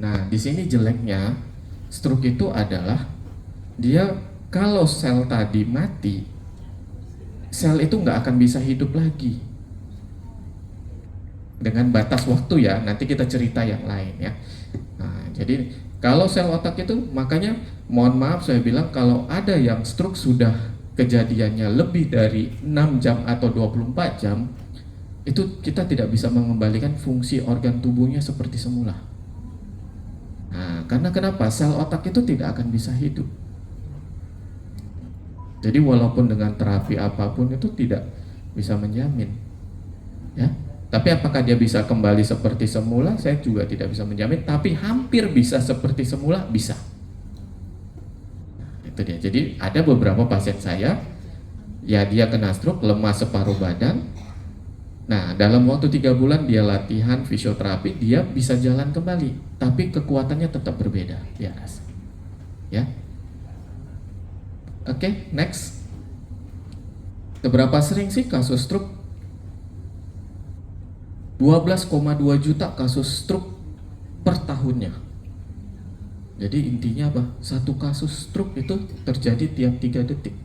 Nah, di sini jeleknya stroke itu adalah dia kalau sel tadi mati, sel itu nggak akan bisa hidup lagi dengan batas waktu ya. Nanti kita cerita yang lain ya. Nah, jadi kalau sel otak itu, makanya mohon maaf saya bilang kalau ada yang stroke sudah kejadiannya lebih dari 6 jam atau 24 jam, itu kita tidak bisa mengembalikan fungsi organ tubuhnya seperti semula. Nah, karena kenapa? Sel otak itu tidak akan bisa hidup. Jadi walaupun dengan terapi apapun itu tidak bisa menjamin, ya. Tapi apakah dia bisa kembali seperti semula? Saya juga tidak bisa menjamin. Tapi hampir bisa seperti semula, bisa. Nah, itu dia. Jadi ada beberapa pasien saya, ya dia kena stroke, lemas separuh badan. Nah, dalam waktu 3 bulan dia latihan fisioterapi, dia bisa jalan kembali, tapi kekuatannya tetap berbeda di atas. Ya, oke, next. Seberapa sering sih kasus stroke? 12,2 juta kasus stroke per tahunnya. Jadi intinya apa? Satu kasus stroke itu terjadi tiap 3 detik.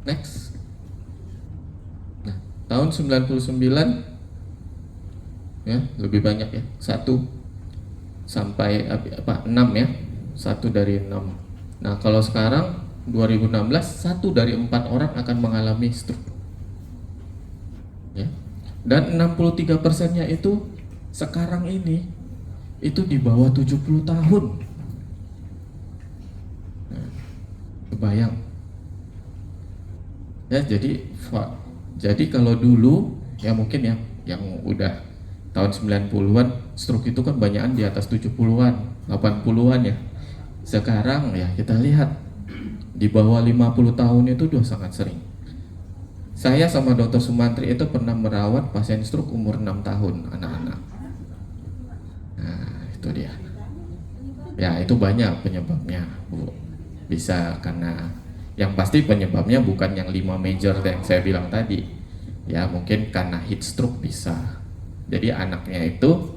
Next. Nah, tahun 99 ya, lebih banyak ya. 1 sampai 6 ya. 1 dari 6. Nah, kalau sekarang 2016 1 dari 4 orang akan mengalami stroke. Ya. Dan 63%-nya itu sekarang ini itu di bawah 70 tahun. Nah, kebayang. Ya, jadi kalau dulu ya mungkin ya yang udah tahun 90-an stroke itu kan banyakan di atas 70-an, 80-an ya. Sekarang ya kita lihat di bawah 50 tahun itu udah sangat sering. Saya sama Dr. Sumantri itu pernah merawat pasien stroke umur 6 tahun, anak-anak. Nah, itu dia. Ya, itu banyak penyebabnya, Bu. Bisa karena yang pasti penyebabnya bukan yang 5 major yang saya bilang tadi. Ya, mungkin karena heat stroke bisa. Jadi anaknya itu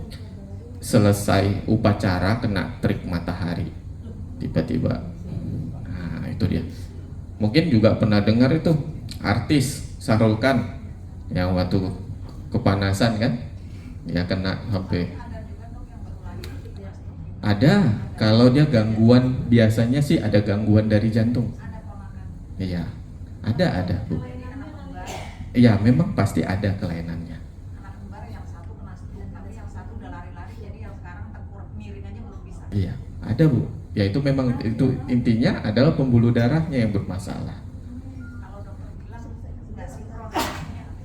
selesai upacara kena terik matahari. Tiba-tiba. Nah, itu dia. Mungkin juga pernah dengar itu artis Sahrul Khan yang waktu kepanasan kan ya kena HP. Ada, kalau dia gangguan biasanya sih ada gangguan dari jantung. Iya, ada Bu. Iya, memang pasti ada kelainannya. Iya, ada Bu. Ya itu memang itu intinya adalah pembuluh darahnya yang bermasalah.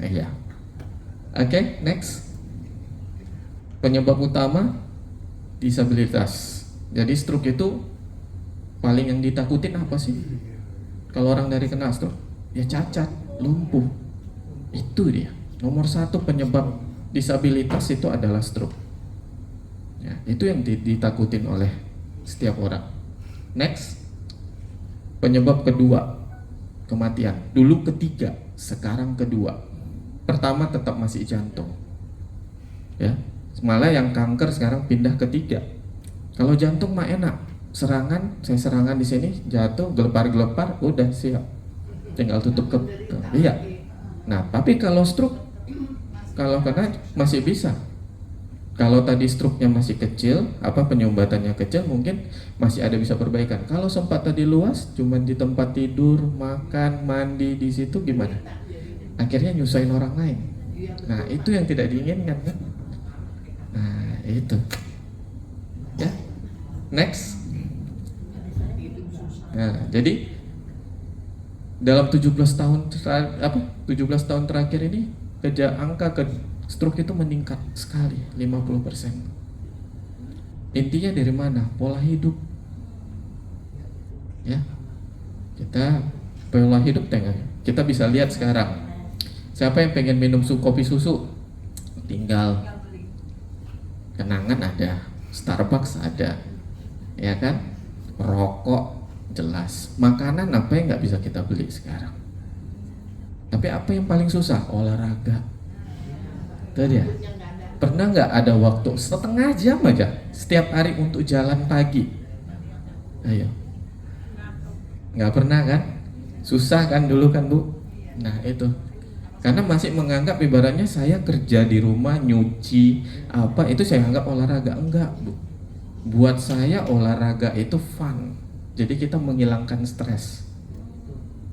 Iya. Oke, next. Penyebab utama disabilitas. Jadi stroke itu paling yang ditakutin apa sih? Kalau orang dari kena stroke, ya cacat, lumpuh. Itu dia. Nomor 1 penyebab disabilitas itu adalah stroke. Ya, itu yang ditakutin oleh setiap orang. Next. Penyebab kedua, kematian. Dulu ketiga, sekarang kedua. Pertama tetap masih jantung. Ya, malah yang kanker sekarang pindah ke 3. Kalau jantung mah enak, saya serangan di sini, jatuh, gelepar-gelepar, udah siap, tinggal tutup ke iya. Nah, tapi kalau stroke, kalau kena masih bisa. Kalau tadi stroke-nya masih kecil, penyumbatannya kecil, mungkin masih ada bisa perbaikan. Kalau sempat tadi luas, cuman di tempat tidur, makan, mandi di situ gimana? Akhirnya nyusahin orang lain. Nah, itu yang tidak diinginkan kan? Nah, itu. Ya. Next. Nah, jadi dalam 17 tahun 17 tahun terakhir ini angka ke stroke itu meningkat sekali, 50%. Intinya dari mana? Pola hidup. Ya. Kita pola hidup kita bisa lihat sekarang. Siapa yang pengen minum kopi susu? Tinggal kenangan ada, Starbucks ada, ya kan? Rokok jelas. Makanan apa yang nggak bisa kita beli sekarang? Tapi apa yang paling susah? Olahraga. Itu dia. Pernah nggak ada waktu setengah jam aja setiap hari untuk jalan pagi? Ayo. Nggak pernah kan? Susah kan dulu kan Bu? Nah itu. Karena masih menganggap ibaratnya saya kerja di rumah, nyuci, apa itu saya anggap olahraga. Enggak Bu. Buat saya olahraga itu fun. Jadi kita menghilangkan stres.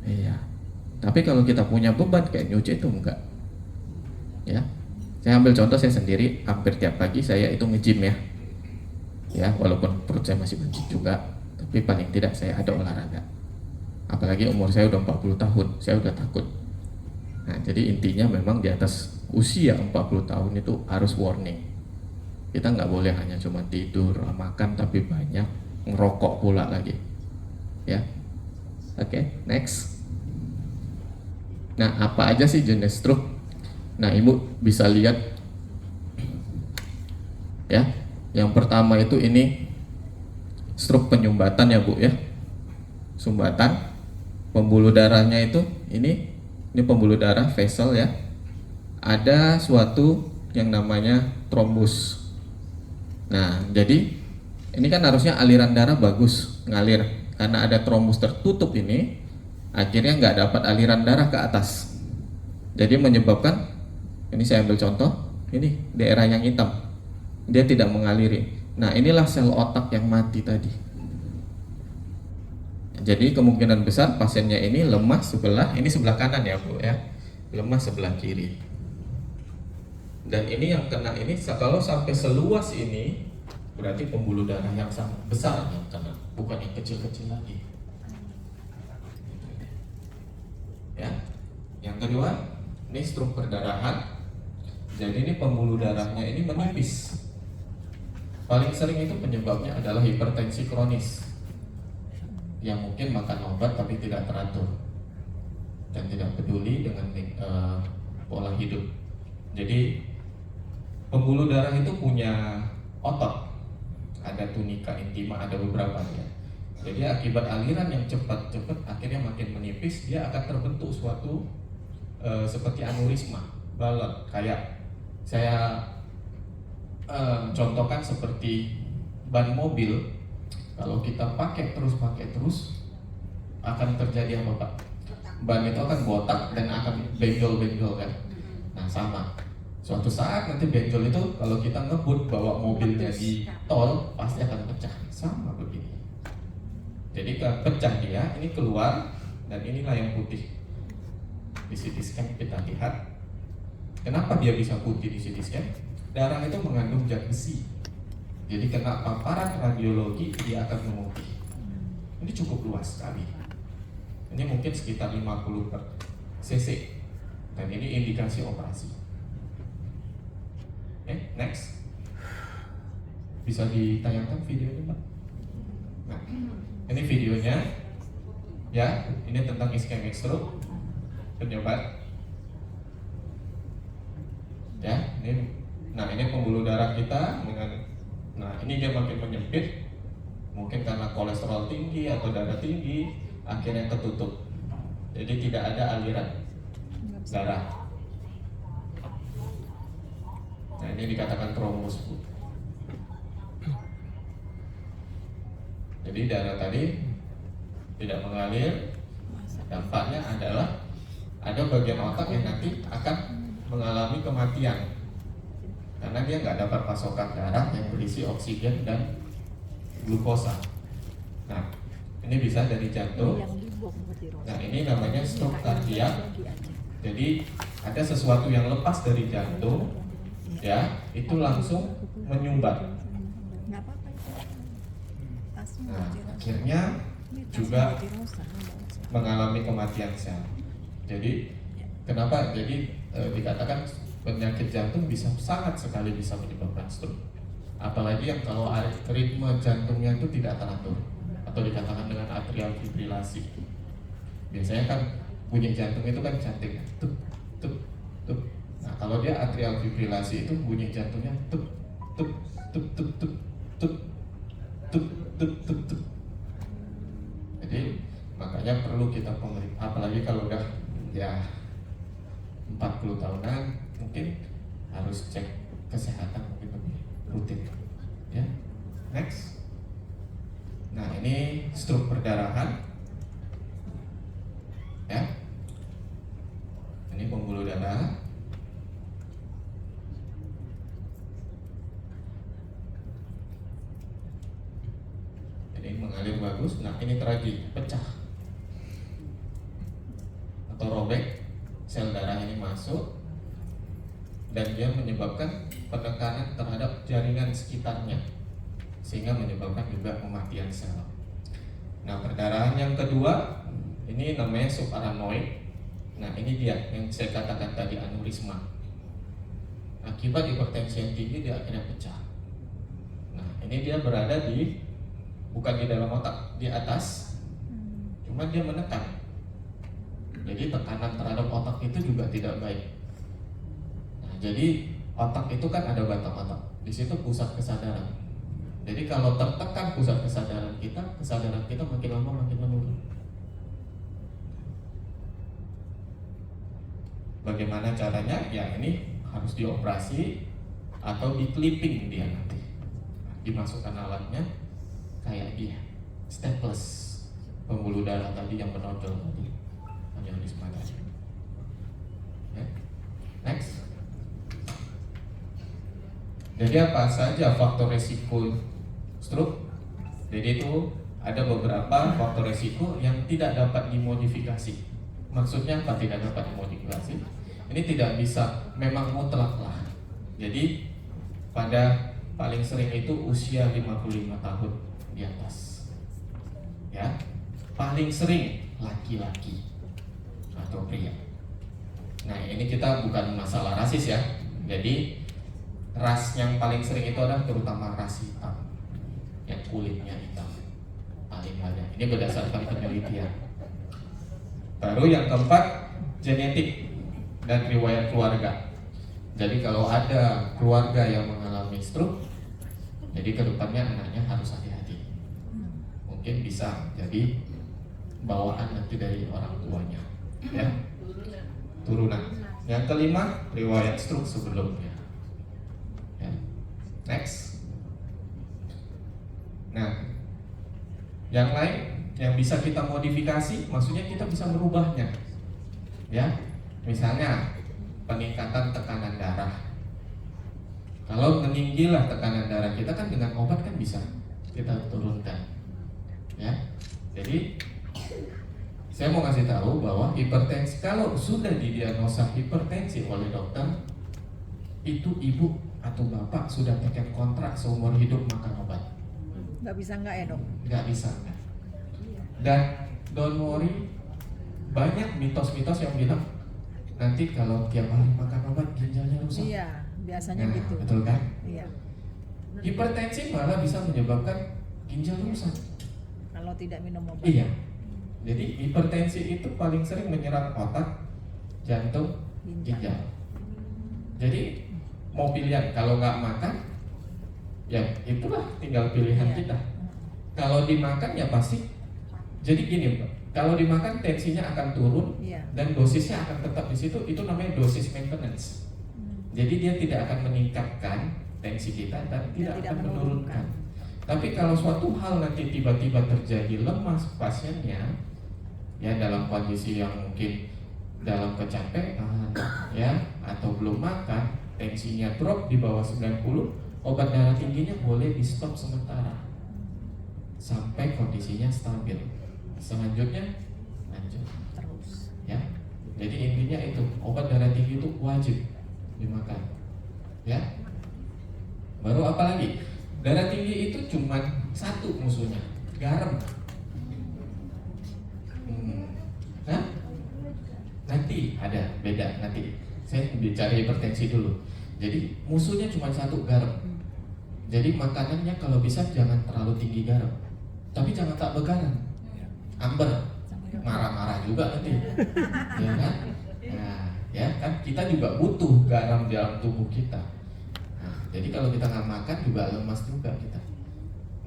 Iya. Tapi kalau kita punya beban kayak nyuci itu enggak. Ya. Saya ambil contoh saya sendiri, hampir tiap pagi saya itu nge-gym ya. Ya, walaupun perut saya masih buncit juga, tapi paling tidak saya ada olahraga. Apalagi umur saya udah 40 tahun, saya udah takut. Nah, jadi intinya memang di atas usia 40 tahun itu harus warning. Kita nggak boleh hanya cuma tidur, makan, tapi banyak ngerokok pula lagi. Ya, oke, next. Nah, apa aja sih jenis stroke? Nah, Ibu bisa lihat ya. Yang pertama itu ini stroke penyumbatan ya Bu ya. Sumbatan. Pembuluh darahnya itu ini pembuluh darah vessel ya. Ada suatu yang namanya trombus. Nah, jadi ini kan harusnya aliran darah bagus ngalir. Karena ada trombus tertutup ini, akhirnya nggak dapat aliran darah ke atas. Jadi menyebabkan, ini saya ambil contoh, ini daerah yang hitam, dia tidak mengaliri. Nah, inilah sel otak yang mati tadi. Jadi kemungkinan besar pasiennya ini lemah sebelah, ini sebelah kanan ya Bu ya, lemah sebelah kiri. Dan ini yang kena ini, kalau sampai seluas ini, berarti pembuluh darah yang sangat besar yang kena, bukan yang kecil-kecil lagi. Ya, yang kedua, ini stroke perdarahan. Jadi ini pembuluh darahnya ini menipis. Paling sering itu penyebabnya adalah hipertensi kronis, yang mungkin makan obat tapi tidak teratur dan tidak peduli dengan pola hidup. Jadi pembuluh darah itu punya otot, ada tunika intima, ada beberapa ya. Jadi akibat aliran yang cepat akhirnya makin menipis, dia akan terbentuk suatu seperti aneurisma, balon. Kayak saya contohkan seperti ban mobil. Kalau kita pakai terus akan terjadi apa Pak? Ban itu akan botak dan akan benjol-benjol kan. Nah sama, suatu saat nanti benjol itu kalau kita ngebut bawa mobilnya di tol pasti akan pecah. Sama begini. Jadi pecah dia, ini keluar, dan inilah yang putih. Di CT scan kita lihat. Kenapa dia bisa putih di CT scan? Darah itu mengandung zat besi. Jadi kena paparan radiologi dia akan memutih. Ini cukup luas sekali. Ini mungkin sekitar 50 per cc. Dan ini indikasi operasi. Oke, next. Bisa ditayangkan videonya Pak? Nah, ini videonya. Ya, ini tentang ischemic stroke. Penyebab. Ya, ini pembuluh darah kita dengan, nah ini dia makin menyempit, mungkin karena kolesterol tinggi atau darah tinggi, akhirnya ketutup. Jadi tidak ada aliran darah. Nah ini dikatakan trombus Bu. Jadi darah tadi tidak mengalir, dampaknya adalah ada bagian otak yang nanti akan mengalami kematian karena dia nggak dapat pasokan darah yang berisi oksigen dan glukosa. Nah, ini bisa dari jantung. Nah, ini namanya stroke kardiak. Jadi ada sesuatu yang lepas dari jantung, ya, itu langsung menyumbat. Nah, akhirnya juga mengalami kematian sel. Jadi kenapa? Jadi dikatakan penyakit jantung sangat sekali bisa menyebabkan stroke. Apalagi yang kalau ritme jantungnya itu tidak teratur atau dikatakan dengan atrial fibrilasi. Biasanya kan bunyi jantung itu kan cantik, tuk tuk tuk. Nah kalau dia atrial fibrilasi itu bunyi jantungnya tuk tuk tuk tuk tuk tuk tuk tuk tuk tuk. Jadi makanya perlu kita pemeriksa, apalagi kalau udah ya 40 tahunan, mungkin harus cek kesehatan mungkin lebih rutin. Ya, next. Nah, ini stroke perdarahan. Ya, ini pembuluh darah. Jadi mengalir bagus. Nah, ini tragedi, pecah atau robek, sel darah ini masuk dan dia menyebabkan penekanan terhadap jaringan sekitarnya sehingga menyebabkan juga kematian sel. Nah, perdarahan yang kedua ini namanya subarachnoid. Nah, ini dia yang saya katakan tadi, aneurisma. Akibat hipertensi yang tinggi dia akhirnya pecah. Nah, ini dia berada di, bukan di dalam otak, di atas, cuma dia menekan. Jadi tekanan terhadap otak itu juga tidak baik. Nah, jadi otak itu kan ada batang otak, di situ pusat kesadaran. Jadi kalau tertekan pusat kesadaran kita makin lama makin menurun. Bagaimana caranya? Ya ini harus dioperasi atau di clipping dia nanti. Nah, dimasukkan alatnya kayak dia, staples pembuluh darah tadi yang menonjol tadi, aneurisma tadi. Ya. Next. Jadi apa saja faktor resiko stroke? Jadi itu ada beberapa faktor resiko yang tidak dapat dimodifikasi. Maksudnya apa tidak dapat dimodifikasi? Ini tidak bisa, memang mutlak lah. Jadi pada paling sering itu usia 55 tahun di atas. Ya, paling sering laki-laki atau pria. Nah, ini kita bukan masalah rasis ya. Jadi ras yang paling sering itu adalah terutama ras hitam, yang kulitnya hitam paling banyak. Ini berdasarkan penelitian. Baru yang keempat, genetik dan riwayat keluarga. Jadi kalau ada keluarga yang mengalami stroke, jadi kedepannya anaknya harus hati-hati. Mungkin bisa jadi bawaan nanti dari orang tuanya, ya, turunan. Yang kelima, riwayat stroke sebelumnya. Ya. Next. Nah, yang lain yang bisa kita modifikasi, maksudnya kita bisa merubahnya. Ya, misalnya peningkatan tekanan darah. Kalau meninggilah tekanan darah kita kan dengan obat kan bisa kita turunkan. Ya, jadi saya mau kasih tahu bahwa hipertensi, kalau sudah didiagnosa hipertensi oleh dokter, itu ibu atau bapak sudah pakai kontrak seumur hidup makan obat. Nggak bisa nggak ya dok? Nggak bisa. Dan don't worry, banyak mitos-mitos yang bilang nanti kalau tiap hari makan obat ginjalnya rusak. Iya, biasanya Nah, gitu. betul kan? Iya. Hipertensi malah bisa menyebabkan ginjal rusak. Kalau tidak minum obat. Iya. Jadi hipertensi itu paling sering menyerang otak, jantung, ginjal. Jadi mau pilihan, kalau nggak makan, ya itulah tinggal pilihan Iya. kita. Kalau dimakan ya pasti. Jadi gini, kalau dimakan tensinya akan turun, Iya. dan dosisnya akan tetap di situ. Itu namanya dosis maintenance. Jadi dia tidak akan meningkatkan tensi kita dan tidak akan menurunkan. Tapi kalau suatu hal nanti tiba-tiba terjadi lemas pasiennya, ya dalam kondisi yang mungkin dalam kecapean, ya atau belum makan, tensinya drop di bawah 90, obat darah tingginya boleh di stop sementara sampai kondisinya stabil. Selanjutnya lanjut Terus. ya. Jadi intinya itu, obat darah tinggi itu wajib dimakan. Ya. Baru apa lagi? Darah tinggi itu cuma satu musuhnya, garam. Hah? Nanti ada beda nanti. Saya bicara hipertensi dulu. Jadi musuhnya cuma satu, garam. Jadi makanannya kalau bisa jangan terlalu tinggi garam, tapi jangan tak begaram. Amber, marah-marah juga nanti, ya kan? Nah, ya kan kita juga butuh garam dalam tubuh kita. Nah, jadi kalau kita nggak makan juga lemas juga kita.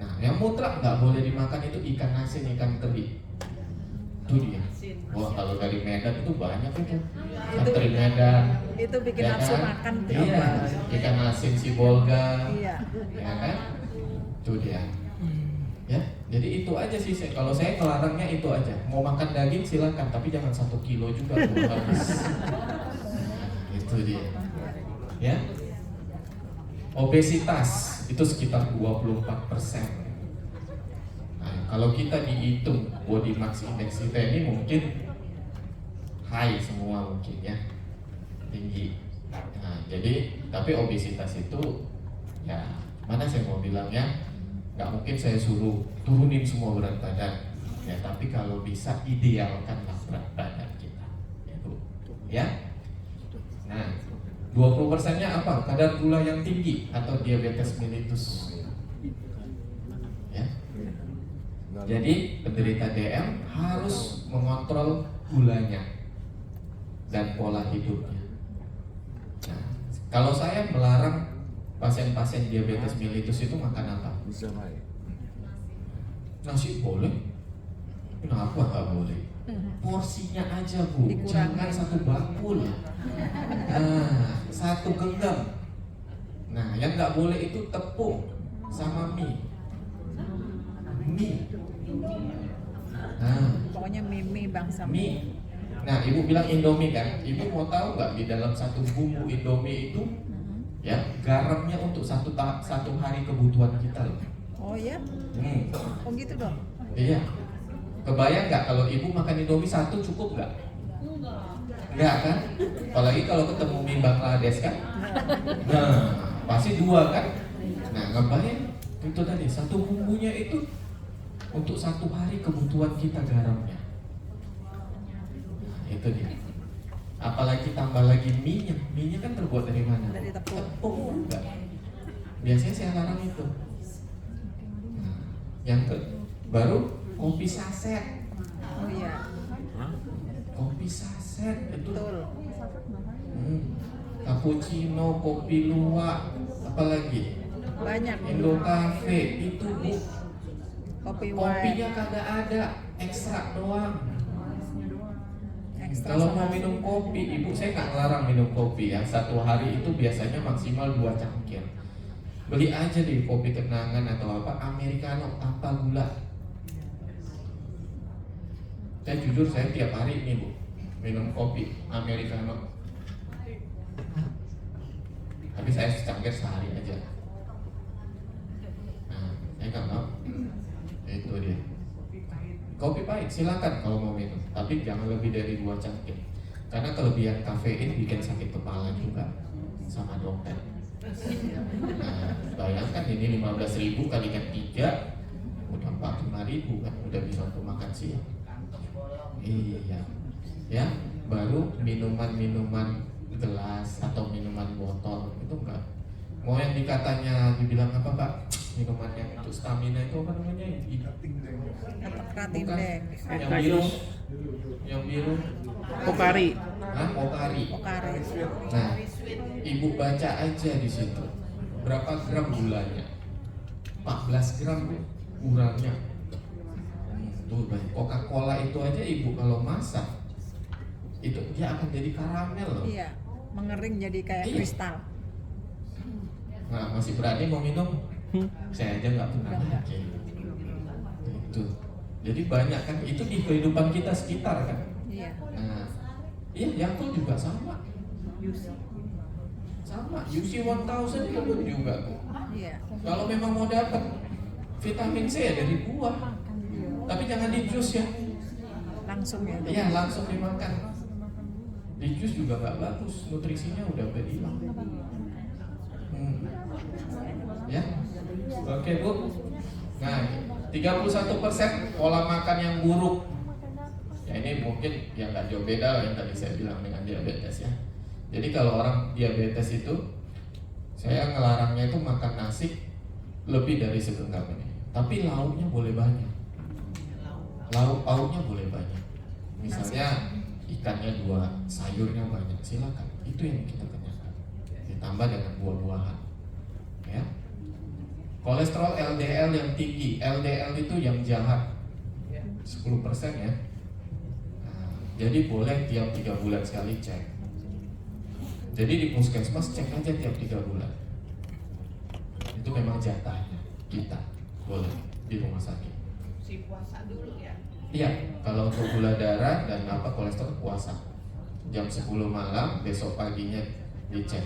Nah, yang mutlak nggak boleh dimakan itu ikan asin, ikan teri. Itu Itu dia. Wah, kalau dari Medan itu banyak itu. Santri Medan. Itu bikin ya nafsu kan? makan tuh. Iya, ikan asin Sibolga. Iya. Ya kan? Itu dia. Ya, jadi itu aja sih. Kalau saya ngelarangnya itu aja. Mau makan daging silakan, tapi jangan 1 kilo juga tuh habis. Nah, itu dia. Ya. Obesitas itu sekitar 24%. Nah, kalau kita dihitung body mass index kita ini mungkin high semua mungkin ya, tinggi. Nah, jadi tapi obesitas itu ya mana saya mau bilang ya, nggak mungkin saya suruh turunin semua berat badan ya, tapi kalau bisa idealkanlah berat badan kita itu ya. Nah, 20%-nya apa? Kadar gula yang tinggi atau diabetes mellitus ya. Jadi penderita DM harus mengontrol gulanya dan pola hidupnya. Nah, kalau saya melarang pasien-pasien diabetes mellitus itu makan apa? Nasi boleh? Kenapa nggak boleh? Porsinya aja Bu, Dikurangi. jangan 1 bakul. Nah, 1 genggam. Nah, yang nggak boleh itu tepung sama mie. Mie. Nah, Pokoknya mie bangsa mie. Nah, ibu bilang Indomie kan? Ibu mau tahu nggak di dalam 1 bumbu Indomie itu ya garamnya untuk satu hari kebutuhan kita loh. Oh ya? Oh gitu dong. Iya. Kebayang nggak kalau ibu makan Indomie 1 cukup nggak? Nggak kan? Apalagi kalau ketemu mie Bangladesh kan? Nah, pasti 2 kan? Nah, ngebayang itu tadi 1 bumbunya itu untuk 1 hari kebutuhan kita garamnya. Nah, itu dia. Apalagi tambah lagi mie-nya. Mie-nya kan terbuat dari mana? Dari tepung. Tepung enggak. Biasanya saya larang itu. Nah, yang baru kopi saset. Oh iya. Kopi saset itu. Betul. Cappuccino, kopi luwak, apalagi Banyak. Indo Cafe itu Bu. Kopi Kopinya white. kagak ada, ekstrak doang. Ekstra Kalau mau sama. minum kopi, ibu saya nggak ngelarang minum kopi ya. 1 hari itu biasanya maksimal 2 cangkir. Beli aja deh kopi kenangan atau apa, americano tanpa gula. Saya jujur saya tiap hari ini Bu minum kopi americano. Tapi saya secangkir sehari aja. Nah, saya nggak mau. Itu dia. Kopi pahit silakan kalau mau minum, tapi jangan lebih dari 2 cangkir. Karena kelebihan kafein bikin sakit kepala juga sama dokter. Nah, bayangkan ini 15.000 kalikan 3 udah 45.000 kan, udah bisa untuk makan siang. Iya. Ya, baru minuman-minuman gelas atau minuman botol itu enggak. Mau yang dikatanya dibilang apa Pak? Minuman yang untuk stamina itu apa namanya? Kratin Bukan. deh. Yang biru. Yang biru. Pokari. Hah? Pokari. Pokari. Nah, ibu baca aja di situ. Berapa gram gulanya? 14 gram Bu, kurangnya. Tuh, Coca-Cola itu aja ibu kalau masak itu dia akan jadi karamel loh. Iya. Mengering jadi kayak Iya. kristal. Nah, masih berani mau minum? Saya aja nggak pernah Nggak. lagi. Itu. Jadi banyak kan itu di kehidupan kita sekitar kan. Iya. Nah, iya Yakult juga sama. Sama, UC 1000 itu pun juga tuh. Iya. Kalau memang mau dapat vitamin C ya dari buah. Tapi jangan di jus ya. Langsung ya. Iya, langsung dimakan. Di jus juga nggak bagus, nutrisinya udah berhilang. Ya, oke Bu. Nah, 31% pola makan yang buruk. Ya ini mungkin yang nggak jauh beda lah yang tadi saya bilang dengan diabetes ya. Jadi kalau orang diabetes itu, saya ngelarangnya itu makan nasi lebih dari segenggam ini. Tapi lauknya boleh banyak. Lauk pauknya boleh banyak. Misalnya ikannya 2, sayurnya banyak, silakan. Itu yang kita kenyangkan. Ditambah dengan buah-buahan. Ya. Kolesterol LDL yang tinggi. LDL itu yang jahat. 10% ya. Jadi boleh tiap 3 bulan sekali cek. Jadi di puskesmas cek aja tiap 3 bulan. Itu memang jatahnya kita, boleh di rumah sakit. Si puasa dulu ya. Iya, kalau untuk gula darah dan kolesterol puasa. Jam 10 malam, besok paginya dicek.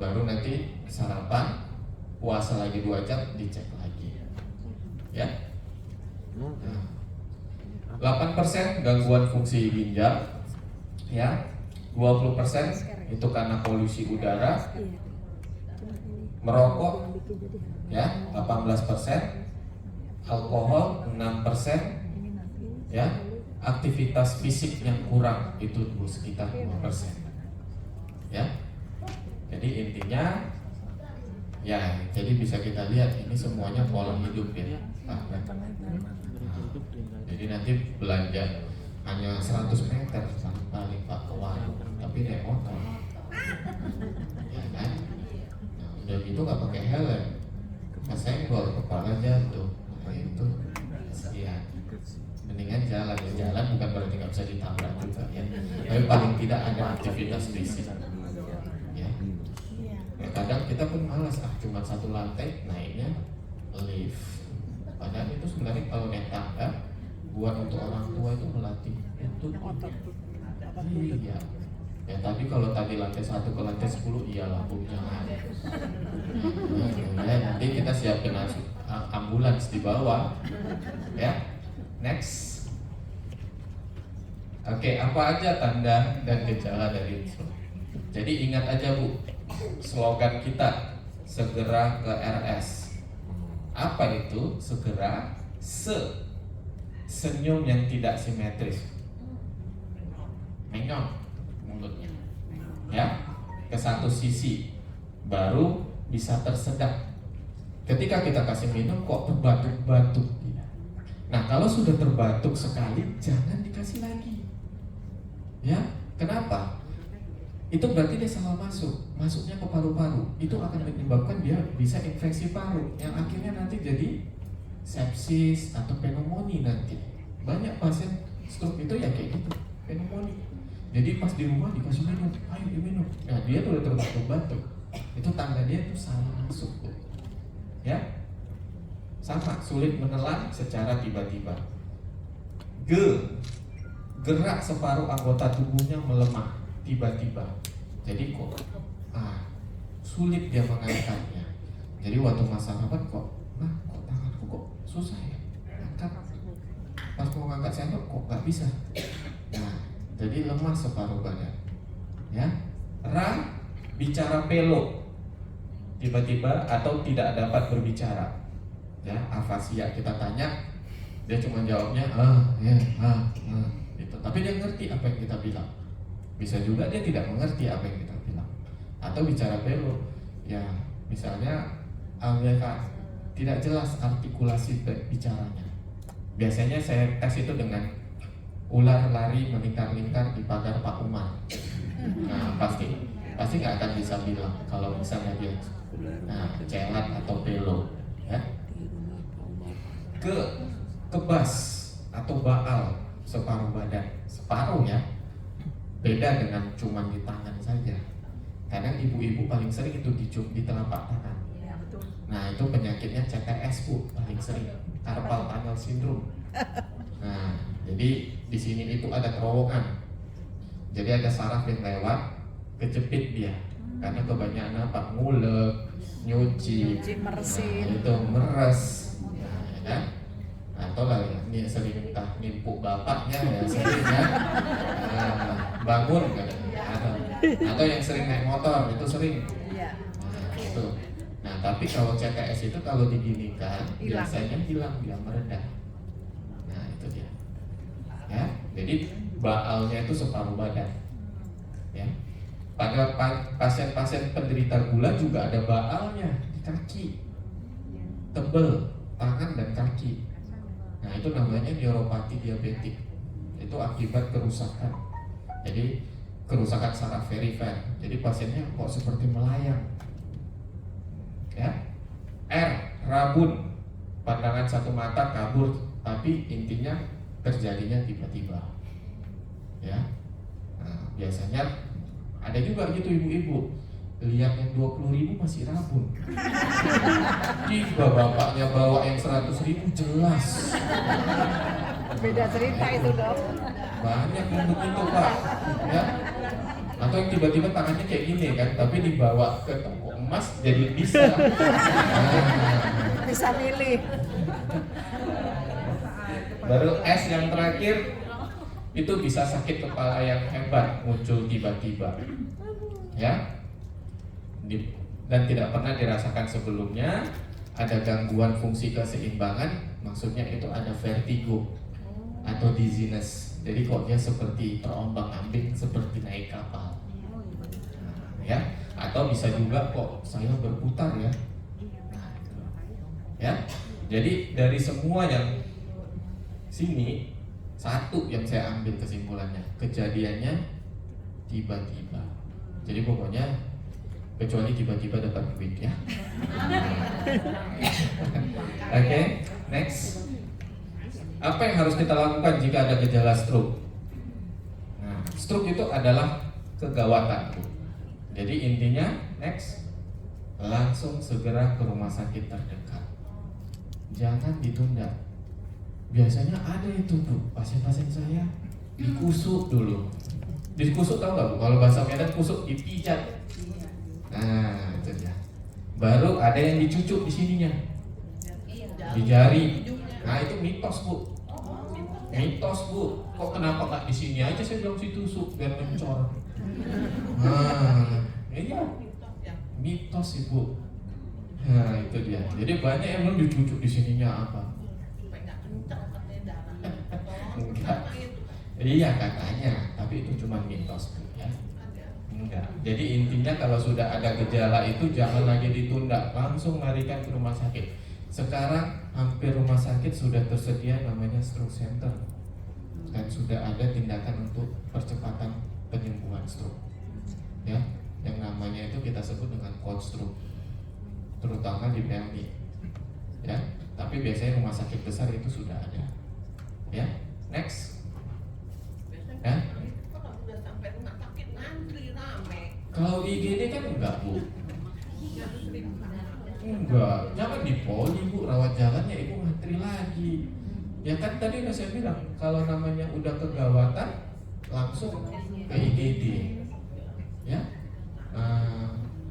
Baru nanti sarapan, puasa lagi 2 jam, dicek lagi. Ya. Nah, 8% gangguan fungsi ginjal, ya. 20% itu karena polusi udara, merokok, ya, 18%, alkohol 6%, ya, aktivitas fisik yang kurang itu sekitar 2%, ya. Jadi intinya, ya, jadi bisa kita lihat ini semuanya pola hidup ya, Pak. Jadi nanti belanja hanya 100 meter paling Pak ke warung, tapi naik motor, ya kan? Nah, udah gitu nggak pakai helm, kesenggol kepala jatuh, nah itu, ya. Mendingan jalan bukan berarti nggak bisa ditabrak juga ya, tapi paling tidak ada aktivitas fisik, ya. Ya, kadang kita pun malas, cuma 1 lantai naiknya lift. Padahal itu sebenarnya kalau naik tangga buat untuk orang tua itu melatih itu. Iya. Ya tapi kalau tadi lantai 1 ke lantai 10 iyalah Bu, jangan. Ya, nanti kita siapin ambulans di bawah. Ya. Next. Oke, apa aja tanda dan gejala dari itu? Jadi ingat aja Bu, slogan kita segera ke RS. Apa itu? Segera senyum yang tidak simetris, menyong mulutnya, ya, ke satu sisi, baru bisa tersedak. Ketika kita kasih minum kok terbatuk-batuk. Nah kalau sudah terbatuk sekali, jangan dikasih lagi, ya. Kenapa? Itu berarti dia salah masuknya ke paru-paru. Itu akan menyebabkan dia bisa infeksi paru, yang akhirnya nanti jadi sepsis atau pneumonia nanti. Banyak pasien stroke itu ya kayak gitu, pneumonia. Jadi pas di rumah dikasih minum, ayo diminum. Nah dia tuh udah terbatuk-batuk. Itu tanda dia tuh salah masuk, ya. Sama, sulit menelan secara tiba-tiba. Gerak separuh anggota tubuhnya melemah tiba-tiba. Jadi kok sulit dia mengangkatnya. Jadi waktu masa rapat kok tanganku kok susah ya angkat. Pas mau ngangkat sendok kok nggak bisa. Nah, jadi lemah separuh badan. Ya, bicara pelo tiba-tiba atau tidak dapat berbicara. Ya, afasia, kita tanya dia cuma jawabnya gitu. Tapi dia ngerti apa yang kita bilang. Bisa juga dia tidak mengerti apa yang kita bilang. Atau bicara pelo, ya misalnya tidak jelas artikulasi bicaranya. Biasanya saya tes itu dengan ular lari melingkar-lingkar di pagar Pak Umar. Nah pasti nggak akan bisa bilang kalau misalnya dia celat atau pelo, ya. Kebas atau baal separuh badan, separuh ya, beda dengan cuma di tangan saja. Kadang ibu-ibu paling sering itu di telapak tangan. Nah itu penyakitnya CTS Bu, paling sering carpal tunnel syndrome. Nah jadi di sini itu ada terowongan, jadi ada saraf yang lewat, kejepit dia karena kebanyakan ngulek, nyuci, meresin, itu meres, ya. Atau lah ini sering nimpuk bapaknya ya sering ya, bangun kan, atau yang sering naik motor itu sering. Itu. Nah tapi kalau CTS itu kalau diginikan biasanya hilang, dia meredah. Nah itu dia, ya. Jadi baalnya itu separuh badan, ya. Pada pasien-pasien penderita gula juga ada baalnya di kaki, tebel tangan dan kaki. Nah itu namanya neuropati diabetik. Itu akibat kerusakan. Jadi kerusakan saraf perifer. Jadi pasiennya kok seperti melayang, ya. Rabun, pandangan satu mata kabur, tapi intinya terjadinya tiba-tiba, ya. Nah, biasanya ada juga gitu ibu-ibu lihat yang 20.000 masih rabun. Tiba bapaknya bawa yang 100.000 jelas. Beda cerita itu dok. Banyak yang begitu Pak, ya. Atau yang tiba-tiba tangannya kayak gini kan, tapi dibawa ke toko emas jadi bisa. Nah, Bisa milih. baru S yang terakhir itu bisa sakit kepala yang hebat muncul tiba-tiba, ya. Dan tidak pernah dirasakan sebelumnya. Ada gangguan fungsi keseimbangan, maksudnya itu ada vertigo atau dizziness. Jadi kok dia seperti terombang-ambing, seperti naik kapal. Nah, ya, atau bisa juga kok saya berputar ya. Nah, itu. Ya. Jadi dari semua yang sini satu yang saya ambil kesimpulannya, kejadiannya tiba-tiba. Jadi pokoknya kecuali tiba-tiba dapat duit ya. Oke, next. Apa yang harus kita lakukan jika ada gejala stroke? Nah, stroke itu adalah kegawatan, Bu. Jadi intinya, next, langsung segera ke rumah sakit terdekat. Jangan ditunda. Biasanya ada itu, Bu, pasien-pasien saya dikusuk dulu. Dikusuk tahu nggak, Bu? Kalau bahasa Medan kusuk dipijat. Nah, itu dia. Baru ada yang dicucuk di sininya, di jari. Nah, itu mitos, Bu. Mitos, Bu. Kok kenapa nggak di sini aja, saya bilang situ tusuk biar mencor. Nah, iya. Mitos, Ibu. Nah, itu dia. Jadi banyak yang belum dicucuk di sininya apa? Enggak. Iya katanya, tapi itu cuma mitos, Bu, ya. Enggak. Jadi intinya kalau sudah ada gejala itu jangan lagi ditunda, langsung larikan ke rumah sakit. Sekarang hampir rumah sakit sudah tersedia namanya stroke center dan sudah ada tindakan untuk percepatan penyembuhan stroke. Ya, yang namanya itu kita sebut dengan cold stroke, terutama di PMI. Ya, tapi biasanya rumah sakit besar itu sudah ada. Ya, next. Ya. Kalau IGD kan enggak, Bu. Enggak, jangan di poli, Bu, rawat jalannya Ibu ngantri lagi. Ya kan tadi udah saya bilang, kalau namanya udah kegawatan langsung ke IGD. Ya.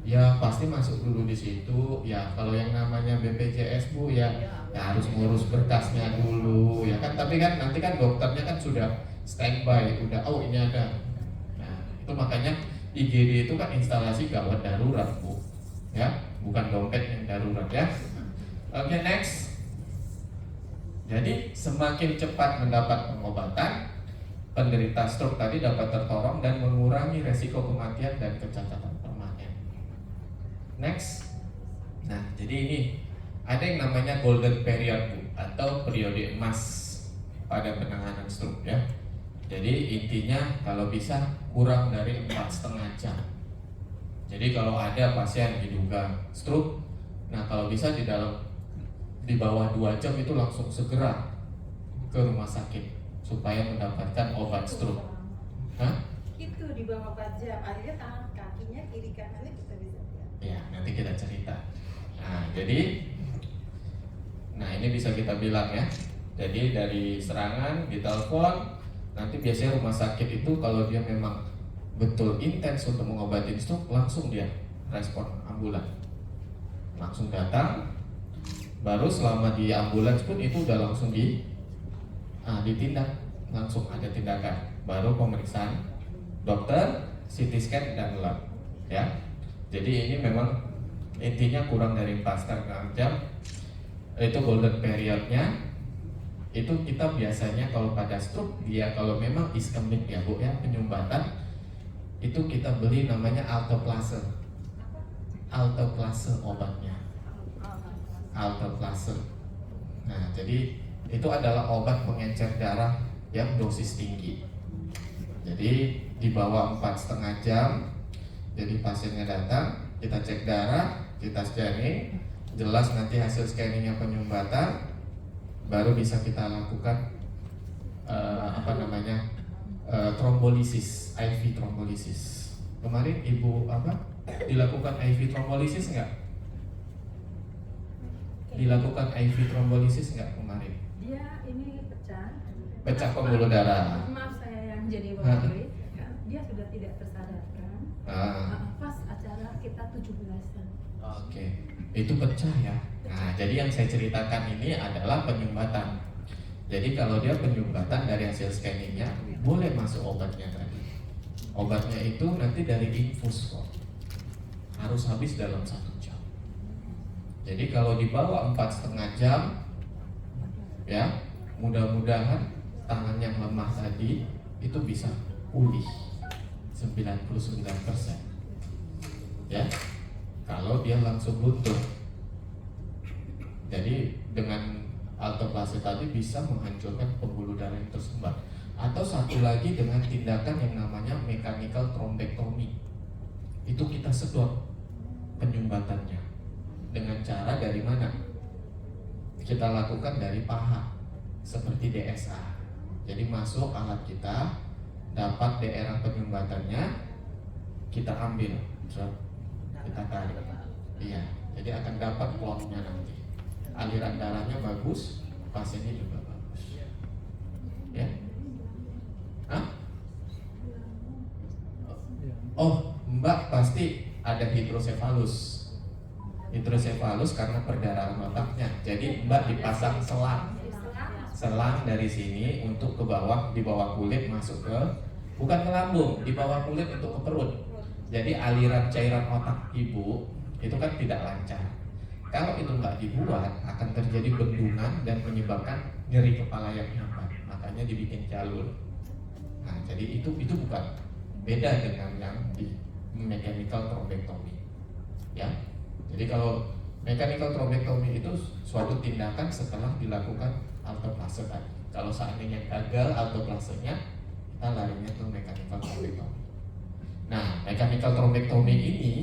Ya pasti masuk dulu di situ. Ya kalau yang namanya BPJS, Bu, ya harus ngurus berkasnya dulu. Ya kan, tapi kan nanti kan dokternya kan sudah standby, udah ini ada. Nah, itu makanya IGD itu kan instalasi gawat darurat, Bu. Ya, bukan dompet yang darurat ya. Oke, next. Jadi semakin cepat mendapat pengobatan, penderita stroke tadi dapat tertolong dan mengurangi resiko kematian dan kecacatan permanen. Next. Nah, jadi ini ada yang namanya golden period, Bu, atau periode emas pada penanganan stroke ya. Jadi intinya kalau bisa kurang dari 4,5 jam. Jadi kalau ada pasien diduga stroke, nah kalau bisa di bawah 2 jam itu langsung segera ke rumah sakit supaya mendapatkan obat stroke. Hah? Itu di bawah 4 jam, akhirnya tangan kakinya kiri kanannya kita bisa lihat. Ya, nanti kita cerita. Nah, jadi ini bisa kita bilang ya. Jadi dari serangan, ditelepon, nanti biasanya rumah sakit itu kalau dia memang betul intens untuk mengobatin stroke, langsung dia respon ambulan, langsung datang. Baru selama di ambulans pun itu udah langsung ditindak, langsung ada tindakan. Baru pemeriksaan dokter, CT scan dan lab. Ya, jadi ini memang intinya kurang dari 4,5 jam. Itu golden periodnya. Itu kita biasanya kalau pada stroke, dia kalau memang iskemik ya, Bu, ya, penyumbatan, itu kita beli namanya alteplase. Alteplase obatnya. Alteplase. Nah, jadi itu adalah obat pengencer darah yang dosis tinggi. Jadi di bawah 4,5 jam. Jadi pasiennya datang, kita cek darah, kita scanning, jelas nanti hasil scanningnya penyumbatan, baru bisa kita lakukan trombolisis, IV trombolisis. Kemarin ibu dilakukan IV trombolisis nggak? Dilakukan IV trombolisis nggak kemarin? Dia ini Pecah pembuluh darah. Maaf saya yang jadi wakil. Dia sudah tidak tersadarkan. Pas acara kita 17-an. Oke, itu pecah ya. Nah, jadi yang saya ceritakan ini adalah penyumbatan. Jadi kalau dia penyumbatan dari hasil scanningnya, boleh masuk obatnya tadi. Obatnya itu nanti dari infus kok. Harus habis dalam 1 jam. Jadi kalau di bawah 4,5 jam, ya mudah-mudahan tangan yang lemah tadi itu bisa pulih 99%. Ya, kalau dia langsung luntur. Jadi dengan alteplase tadi bisa menghancurkan pembuluh darah yang tersumbat. Atau satu lagi dengan tindakan yang namanya mechanical thrombectomy. Itu kita sedot penyumbatannya. Dengan cara dari mana? Kita lakukan dari paha, seperti DSA. Jadi masuk alat kita, dapat daerah penyumbatannya, kita ambil, kita tarik. Iya, jadi akan dapat klotnya nanti. Aliran darahnya bagus, pasiennya juga bagus. Ya. Hah? Oh, Mbak pasti ada hidrosefalus. Hidrosefalus karena perdarahan otaknya. Jadi Mbak dipasang selang dari sini untuk ke bawah, di bawah kulit masuk ke, bukan ke lambung, di bawah kulit untuk ke perut. Jadi aliran cairan otak ibu itu kan tidak lancar. Kalau itu nggak dibuat, akan terjadi bendungan dan menyebabkan nyeri kepala yang hebat. Makanya dibikin jalur. Nah, jadi itu bukan beda dengan yang di mechanical thrombectomy. Ya. Jadi kalau mechanical thrombectomy itu suatu tindakan setelah dilakukan alteplase tadi. Kalau seandainya gagal alteplasenya, kita larinya ke mechanical thrombectomy. Nah, mechanical thrombectomy ini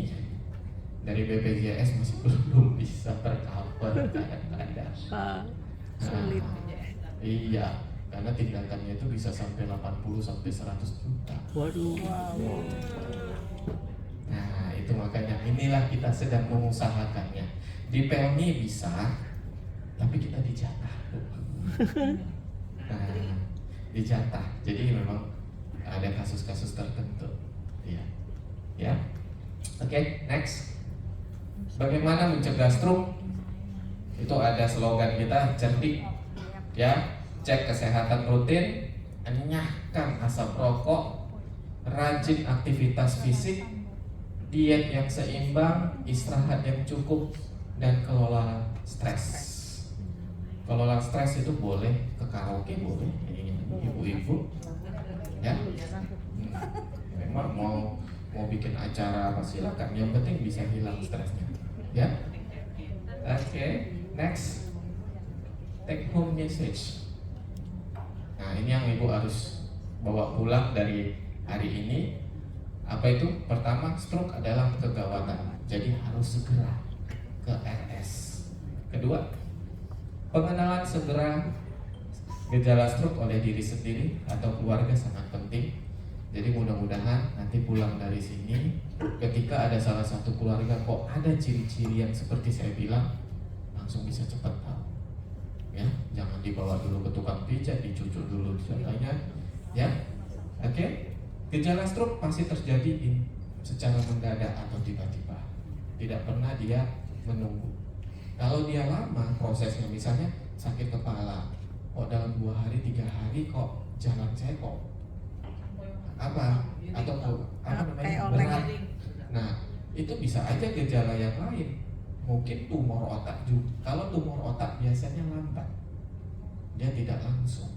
dari BPJS masih belum bisa tercover kadang-kadang. Sulit. Iya, karena tindakannya itu bisa sampai 80 sampai 100 juta. Waduh. Nah, itu makanya inilah kita sedang mengusahakannya. Di Pelni bisa, tapi kita dijatah. Nah, dijatah. Jadi memang ada kasus-kasus tertentu. Iya. Ya. Oke, next. Bagaimana mencegah stroke? Itu ada slogan kita, cerdik. Ya, cek kesehatan rutin, enyahkan asap rokok, rajin aktivitas fisik, diet yang seimbang, istirahat yang cukup, dan kelola stres. Kelola stres itu boleh ke karaoke, boleh ibu-ibu, ya. Memang mau bikin acara apa silakan, yang penting bisa hilang stresnya, ya. Oke, next, take home message. Nah, ini yang ibu harus bawa pulang dari hari ini. Apa itu? Pertama, stroke adalah kegawatan, jadi harus segera ke RS. Kedua, pengenalan segera gejala stroke oleh diri sendiri atau keluarga sangat penting. Jadi mudah-mudahan nanti pulang dari sini, ketika ada salah satu keluarga kok ada ciri-ciri yang seperti saya bilang, langsung bisa cepat tahu. Ya, jangan dibawa dulu ke tukang pijat, dicucuk dulu contohnya, ya. Oke. Gejala stroke pasti terjadi secara mendadak atau tiba-tiba. Tidak pernah dia menunggu. Kalau dia lama prosesnya, misalnya sakit kepala, kok dalam 2 hari 3 hari kok jalan saya kok apa atau apa namanya berat. Nah, itu bisa aja gejala yang lain. Mungkin tumor otak juga. Kalau tumor otak biasanya lambat, dia tidak langsung.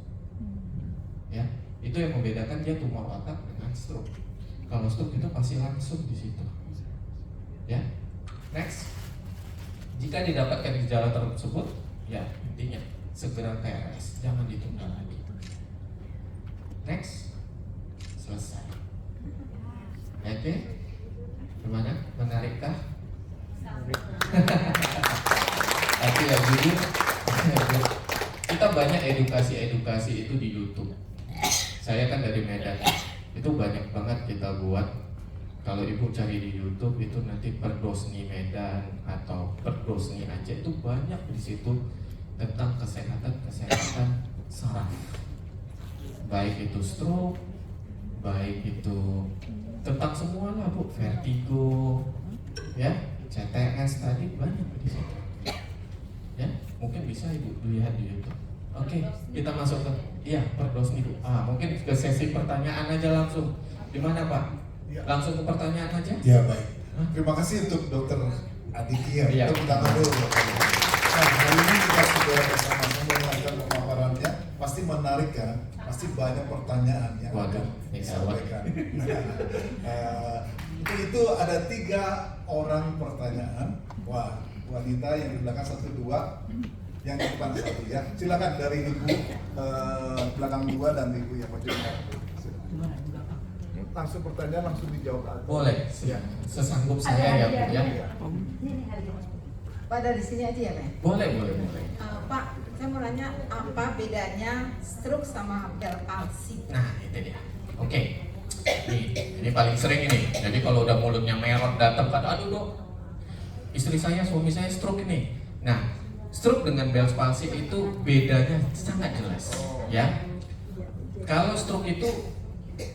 Ya, itu yang membedakan dia tumor otak dengan stroke. Kalau stroke itu pasti langsung di situ. Ya, next. Jika didapatkan gejala tersebut, ya intinya segera ke RS, jangan ditunda lagi. Next, selesai. Oke, gimana? Menarikkah? Tapi ya jujur, kita banyak edukasi itu di YouTube. Saya kan dari Medan, itu banyak banget kita buat. Kalau ibu cari di YouTube itu nanti Perdosni Medan atau Perdosni Aceh, itu banyak di situ tentang kesehatan saraf. Baik itu stroke, baik itu tentang semua lah Bu, vertigo, ya, CTS tadi banyak di situ. Ya, mungkin bisa ibu lihat di YouTube. Oke, kita masuk ke Perdosni Bu. Mungkin ke sesi pertanyaan aja langsung. Di mana Pak? Langsung ke pertanyaan aja. Ya baik. Terima kasih untuk Dokter Aditya. Iya. Tepuk tangan dulu. Nah, hari ini kita sudah bersama-sama mendengarkan pemaparannya. Pasti menarik kan? Pasti banyak pertanyaan yang Waduh, akan insya Allah. disampaikan. Itu ada 3 orang pertanyaan. Wah, wanita yang di belakang 1, 2, yang di depan 1 ya. Silakan dari ibu belakang 2 dan ibu yang maju. Langsung pertanyaan langsung dijawab aja. Boleh, Ya. sesanggup saya ya Bu ya. Ini ada Pak dari sini aja ya, Pak. Boleh. Pak, saya mau nanya apa bedanya stroke sama bel palsy? Nah, itu dia. Oke. Ini paling sering ini. Jadi kalau udah mulutnya merot datang kata aduh Dok, suami saya stroke ini. Nah, stroke dengan Bell's palsy itu bedanya sangat jelas, ya. Kalau stroke itu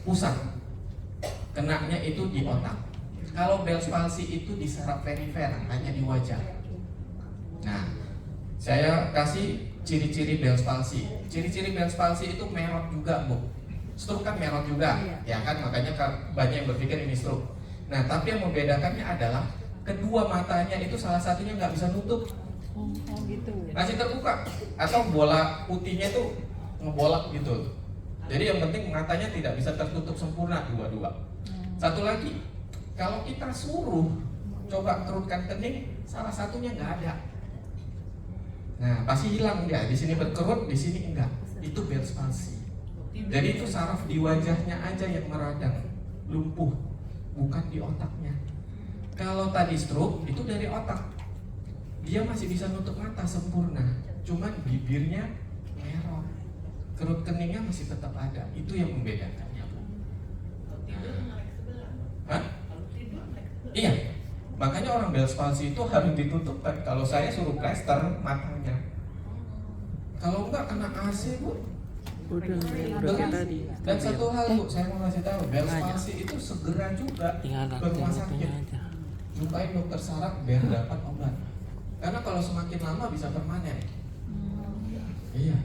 pusat, kenanya itu di otak. Kalau Bell's palsy itu di saraf perifer, hanya di wajah. Nah, saya kasih ciri-ciri Bell's palsy. Ciri-ciri Bell's palsy itu merot juga, Bu. Stroke kan merot juga, ya kan? Makanya banyak yang berpikir ini stroke. Nah, tapi yang membedakannya adalah kedua matanya itu salah satunya nggak bisa nutup, gitu. masih terbuka, atau bola putihnya itu ngebolak gitu. Jadi yang penting matanya tidak bisa tertutup sempurna dua-dua. Satu lagi, kalau kita suruh coba kerutkan kening, salah satunya nggak ada. Nah, pasti hilang dia. Di sini berkerut, di sini enggak. Itu Bell's palsy. Jadi itu saraf di wajahnya aja yang meradang, lumpuh, bukan di otaknya. Kalau tadi stroke itu dari otak, dia masih bisa nutup mata sempurna, cuman bibirnya merah, kerut keningnya masih tetap ada. Itu yang membedakannya, Bu. Tidur melek sebelah. Hah? Kalau tidur melek sebelah. Iya, makanya orang Bell's palsy itu harus ditutupkan. Kalau saya suruh plester matanya, kalau enggak kena AC, Bu. Udah Betul. tadi. Dan satu hal Bu, saya mau kasih tahu, Bell's palsy itu segera juga Tinggal ke rumah sakit, aja. jumpain dokter saraf biar dapat obat. Karena kalau semakin lama bisa permanen. Iya,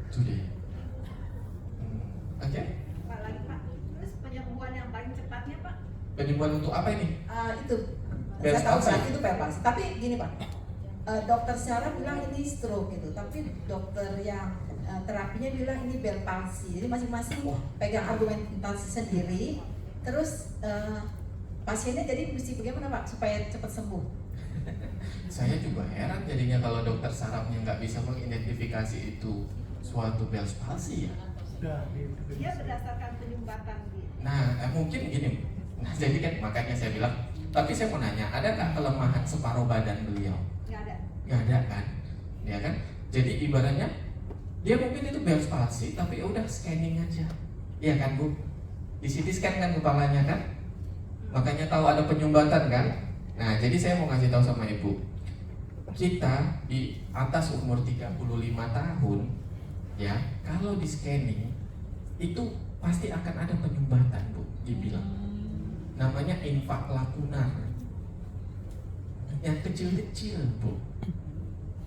itu dia. Oke, Pak lagi Pak. Terus penyembuhan yang paling cepatnya Pak? penyembuhan untuk apa ini? Itu Bell's saya tahu palsy. Pak, itu bel palsy. Tapi gini Pak, dokter saraf bilang ini stroke gitu, tapi dokter yang terapinya bilang ini bel palsy. Jadi masing-masing pegang argumentasi sendiri. Terus pasiennya jadi mesti bagaimana Pak supaya cepat sembuh? Saya juga heran jadinya kalau dokter sarafnya nggak bisa mengidentifikasi itu suatu Bell's palsy ya. Dia berdasarkan penyumbatan gitu. Nah, mungkin gini. Nah, jadi kan makanya saya bilang. Tapi saya mau nanya, ada nggak kelemahan separuh badan beliau? Nggak ada. Nggak ada kan? Ya kan? Jadi ibaratnya dia mungkin itu Bell's palsy, tapi ya udah scanning aja. Iya kan Bu? Di CT scan kan kepalanya kan? Makanya tahu ada penyumbatan kan? Nah, jadi saya mau kasih tahu sama Ibu. Kita di atas umur 35 tahun, ya, kalau di scanning itu pasti akan ada penyumbatan, Bu, dibilang. Namanya infak lakunar. Yang kecil-kecil, Bu.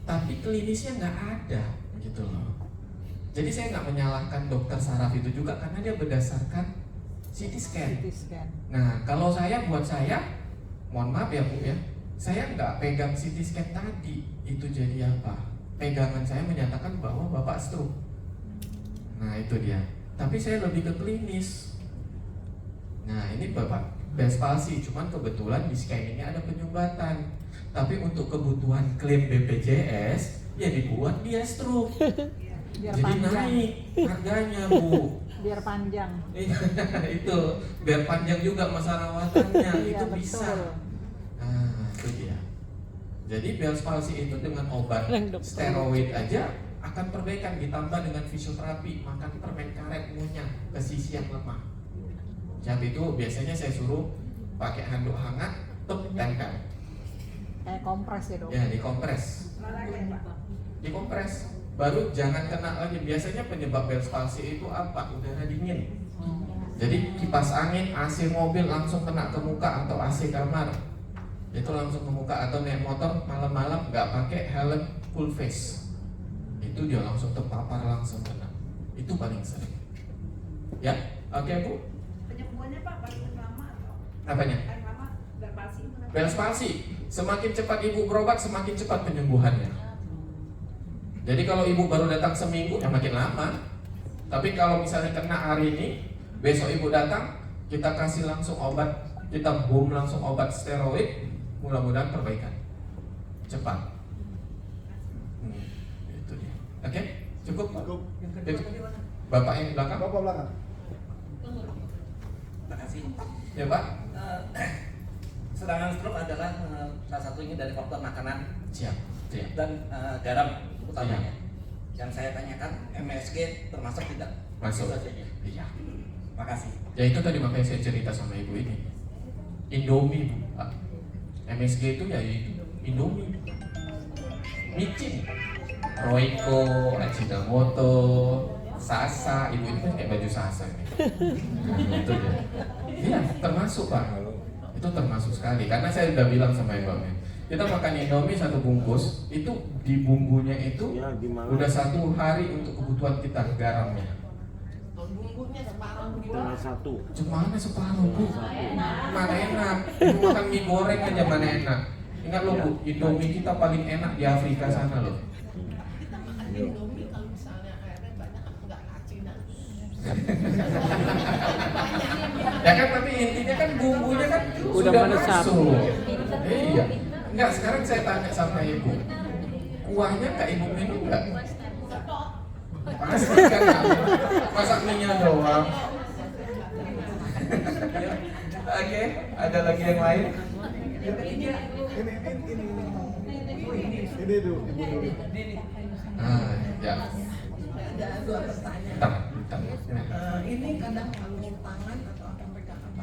Tapi klinisnya nggak ada, gitu loh. Jadi saya nggak menyalahkan dokter saraf itu juga karena dia berdasarkan CT scan. Nah, kalau buat saya, mohon maaf ya Bu ya, saya nggak pegang CT scan tadi. Itu jadi apa? Pegangan saya menyatakan bahwa Bapak stroke. Nah, itu dia. Tapi saya lebih ke klinis. Nah, ini Bapak Bell's palsy, cuman kebetulan di scanningnya ada penyumbatan. Tapi untuk kebutuhan klaim BPJS, ya dibuat dia stroke. Biar Jadi panjang. naik harganya, Bu. Biar panjang. Itu biar panjang juga masa rawatannya. Iya, Itu bisa. betul. Nah, itu dia. Jadi Bell's palsy itu dengan obat Yang dokter. steroid aja akan perbaikan ditambah dengan fisioterapi, makan permen karet ngunyah ke sisi yang lemah. Jadi itu biasanya saya suruh pakai handuk hangat, tempel. Kayak kompres ya dok. Ya, dikompres. Dikompres. Baru jangan kena lagi. Biasanya penyebab Bell's palsy itu apa? Udara dingin. Jadi kipas angin, AC mobil langsung kena ke muka atau AC kamar. Itu langsung ke muka, atau naik motor malam-malam nggak pakai helm full face. Itu dia langsung terpapar, langsung kena. Itu paling sering. Ya, oke Bu. Penyembuhannya Pak paling lama atau Apanya? paling lama Bell's palsy? Bell's palsy. Semakin cepat Ibu berobat, semakin cepat penyembuhannya. Jadi kalau Ibu baru datang seminggu, ya makin lama. Tapi kalau misalnya kena hari ini, besok Ibu datang, kita kasih langsung obat, kita boom langsung obat steroid, mudah-mudahan perbaikan cepat. Itu dia. Oke, cukup Pak? Cukup. Bapak yang di belakang? Bapak belakang. Terima kasih. Ya Pak? Serangan stroke adalah salah satunya dari faktor makanan Siap. Siap. dan garam utamanya. Yang saya tanyakan, MSG termasuk tidak? Masuk. Itu saja. Iya. Makasih. Ya itu tadi makanya saya cerita sama ibu ini. Indomie Bu, Pak. MSG itu ya Indomie. Micin, Royco, Ajinomoto, Sasa. Ibu ini kan kayak baju Sasa ini. Nah, itu dia. Iya, termasuk Pak. Itu termasuk sekali. Karena saya udah bilang sama ibunya, kita makan Indomie satu bungkus, itu di bumbunya itu udah 1 hari untuk kebutuhan kita garamnya. Bumbunya separuh gitu. Cuma separuh Bu. Mana enak. Ibu makan mie goreng aja mana enak. Ingat loh Bu, Indomie kita paling enak di Afrika sana loh. Kita makan Indomie kalau misalnya airnya banyak nggak acinan. Ya kan, tapi intinya kan bumbunya kan udah masuk. Iya. Enggak, sekarang saya tanya sama ibu, kuahnya Kak Ibu minum nggak? Pasti kan nggak. Masak mie-nya doang. Oke, ada lagi yang lain? Ini dulu, ibu dulu. Ah, ya. Ada 2 pertanyaan. Bentar. Ini kadang angin tangan atau akan pegang apa?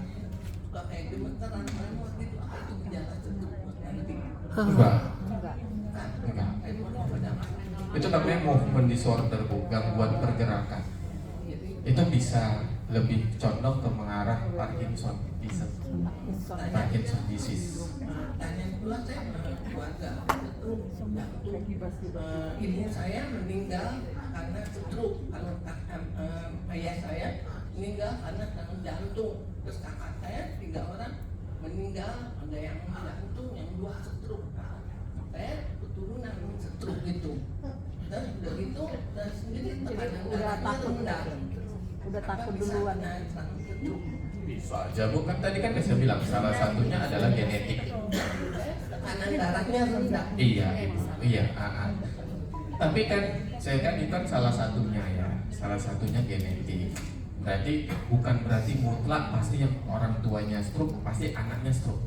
Suka kayak gemeteran, tremor gitu. Apa itu gejala ceduk nanti? Enggak. Enggak. Enggak. Itu pedang. Itu namanya movement disorder Bu, gangguan pergerakan. Itu bisa lebih condong ke mengarah Parkinson disease. Parkinson disease. Tanya pula saya keluarga stroke jantung. Ibu saya meninggal karena stroke. Kalau ayah saya meninggal karena serangan jantung. Terus kakak saya 3 orang meninggal, ada yang jantung, yang 2 stroke. Saya keturunan stroke itu. Dan udah gitu, dan sendiri tekanan udah darahnya takut rendah. udah takut Apa bisa duluan. kena serangan stroke? Bisa aja Bu, kan tadi kan saya bilang salah satunya adalah genetik. Tekanan darahnya rendah. Iya, Ibu. Iya, Tapi kan saya kan itu kan salah satunya ya, salah satunya genetik. Berarti bukan berarti mutlak pasti yang orang tuanya stroke pasti anaknya stroke.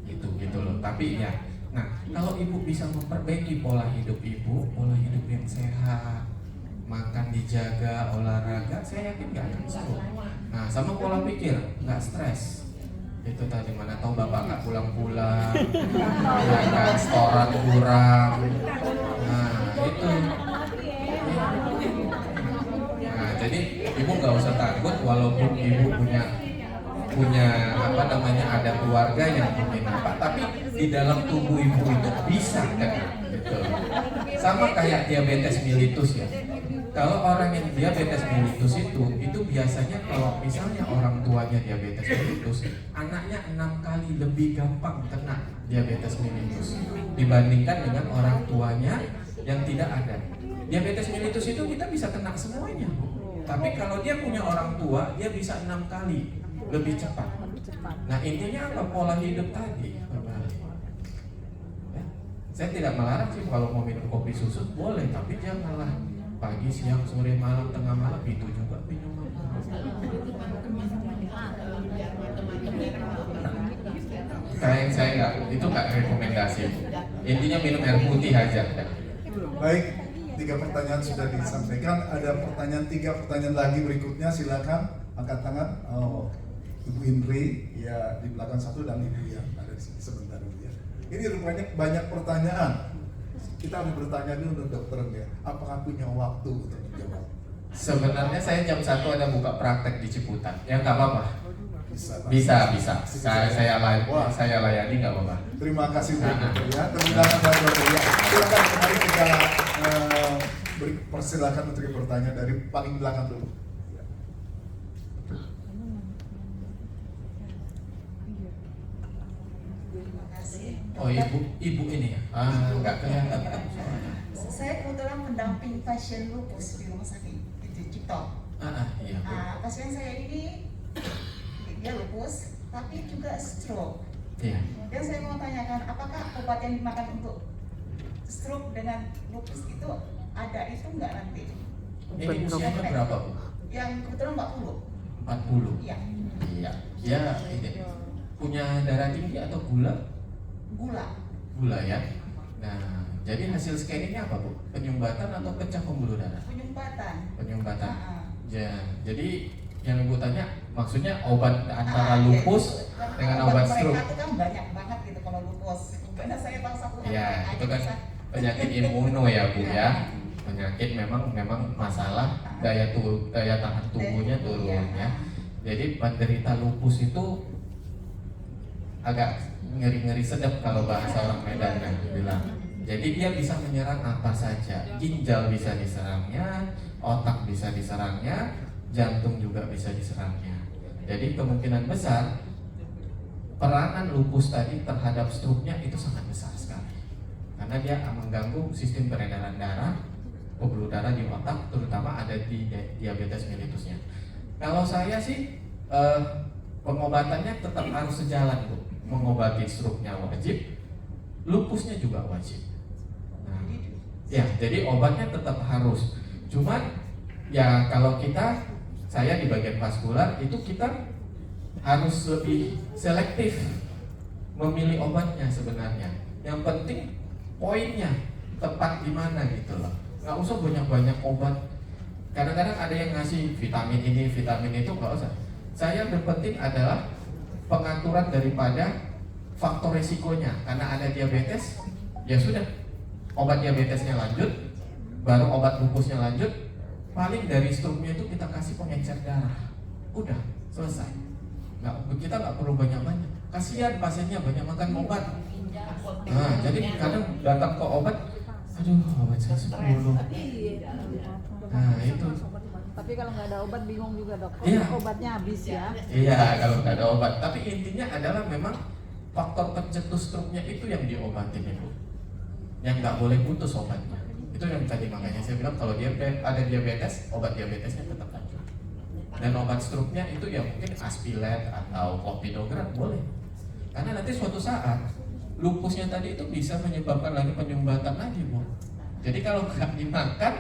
Gitu loh. Tapi ya, nah kalau Ibu bisa memperbaiki pola hidup Ibu, pola hidup yang sehat, makan dijaga, olahraga, saya yakin nggak akan stroke. Nah, sama pola pikir, nggak stres. Itu tadi mana tahu Bapak nggak pulang-pulang, ya kan, setoran kurang. Nah, itu. Nah, jadi Ibu nggak usah takut walaupun Ibu punya apa namanya, ada keluarga yang mungkin apa, tapi di dalam tubuh Ibu itu bisa kan, gitu. Sama kayak diabetes mellitus ya. Kalau orang yang diabetes mellitus itu biasanya kalau misalnya orang tuanya diabetes mellitus, anaknya 6 kali lebih gampang kena diabetes mellitus dibandingkan dengan orang tuanya yang tidak ada. Diabetes mellitus itu kita bisa kena semuanya. Tapi kalau dia punya orang tua, dia bisa 6 kali lebih cepat. Nah, intinya apa? Pola hidup tadi berbalik. Ya. Saya tidak melarang sih kalau mau minum kopi susu boleh, tapi janganlah pagi, siang, sore, malam, tengah malam itu juga minuman. Kayak saya nggak, itu nggak rekomendasi. Intinya minum air putih aja. Baik, 3 pertanyaan sudah disampaikan. Ada pertanyaan 3 pertanyaan lagi berikutnya, silakan angkat tangan. Oh, Ibu Indri ya di belakang satu dan Ibu yang ada di sini sebentar dulu ya. Ini rupanya banyak pertanyaan. Kita harus bertanya dulu untuk dokter ya, apakah punya waktu untuk menjawab? Sebenarnya saya jam 1 ada buka praktek di Ciputat. Ya nggak apa-apa. Bisa. Saya layani nggak apa-apa. Terima kasih dokter ya. Terima kasih dokter ya. Silakan kembali kita persilakan untuk bertanya dari paling belakang dulu. Oh ibu ini ya? Nggak kelihatan. Saya kebetulan mendamping pasien lupus di rumah sakit itu Cipto. Iya. Pasien saya ini dia lupus tapi juga stroke. Iya. Dan saya mau tanyakan, apakah obat yang dimakan untuk stroke dengan lupus itu ada itu enggak nanti? Ini usianya berapa, Bu? Yang kebetulan 40. 40. Iya. Iya. Ya ini. Punya darah tinggi atau gula? Gula Ya. Nah, jadi hasil scanningnya apa, Bu? Penyumbatan atau pecah pembuluh darah? Penyumbatan. Ya, jadi yang Ibu tanya maksudnya obat antara lupus dengan obat stroke. Mereka itu kan banyak banget gitu kalau lupus. Karena saya tahu satu Ya, itu kan penyakit imuno ya, Bu ya. Penyakit memang masalah daya tahan tubuhnya turun ya. Jadi penderita lupus itu agak ngeri-ngeri sedap kalau bahasa orang Medan kan bilang. Jadi dia bisa menyerang apa saja, ginjal bisa diserangnya, otak bisa diserangnya, jantung juga bisa diserangnya. Jadi kemungkinan besar peranan lupus tadi terhadap stroke-nya itu sangat besar sekali. Karena dia mengganggu sistem peredaran darah, pembuluh darah di otak, terutama ada di diabetes mellitusnya. Kalau saya sih pengobatannya tetap harus sejalan, Bu. Mengobati stroke-nya wajib, lupusnya juga wajib. Nah, ya, jadi obatnya tetap harus. Cuman ya kalau saya di bagian vaskular itu kita harus lebih selektif memilih obatnya sebenarnya. Yang penting poinnya tepat di mana gitu loh. Nggak usah banyak-banyak obat. Kadang-kadang ada yang ngasih vitamin ini, vitamin itu, nggak usah. Saya berpenting adalah pengaturan daripada faktor resikonya. Karena ada diabetes, ya sudah, obat diabetesnya lanjut, baru obat lupusnya lanjut. Paling dari stroke-nya itu kita kasih pengencer darah, udah selesai. Kita nggak perlu banyak-banyak. Kasihan pasiennya banyak makan obat. Nah, jadi kadang datang ke obat, aduh obat saya 10. Nah itu. Tapi kalau nggak ada obat bingung juga dok. Iya. Obatnya habis ya. Iya, kalau nggak ada obat. Tapi intinya adalah memang faktor pencetus stroke-nya itu yang diobatin itu, yang nggak boleh putus obatnya. Itu yang tadi makanya saya bilang kalau dia ada diabetes, obat diabetesnya tetap lanjut. Dan obat stroke-nya itu ya mungkin Aspilet atau Clopidogrel boleh. Karena nanti suatu saat lupusnya tadi itu bisa menyebabkan lagi penyumbatan lagi, Bu. Jadi kalau nggak dimakan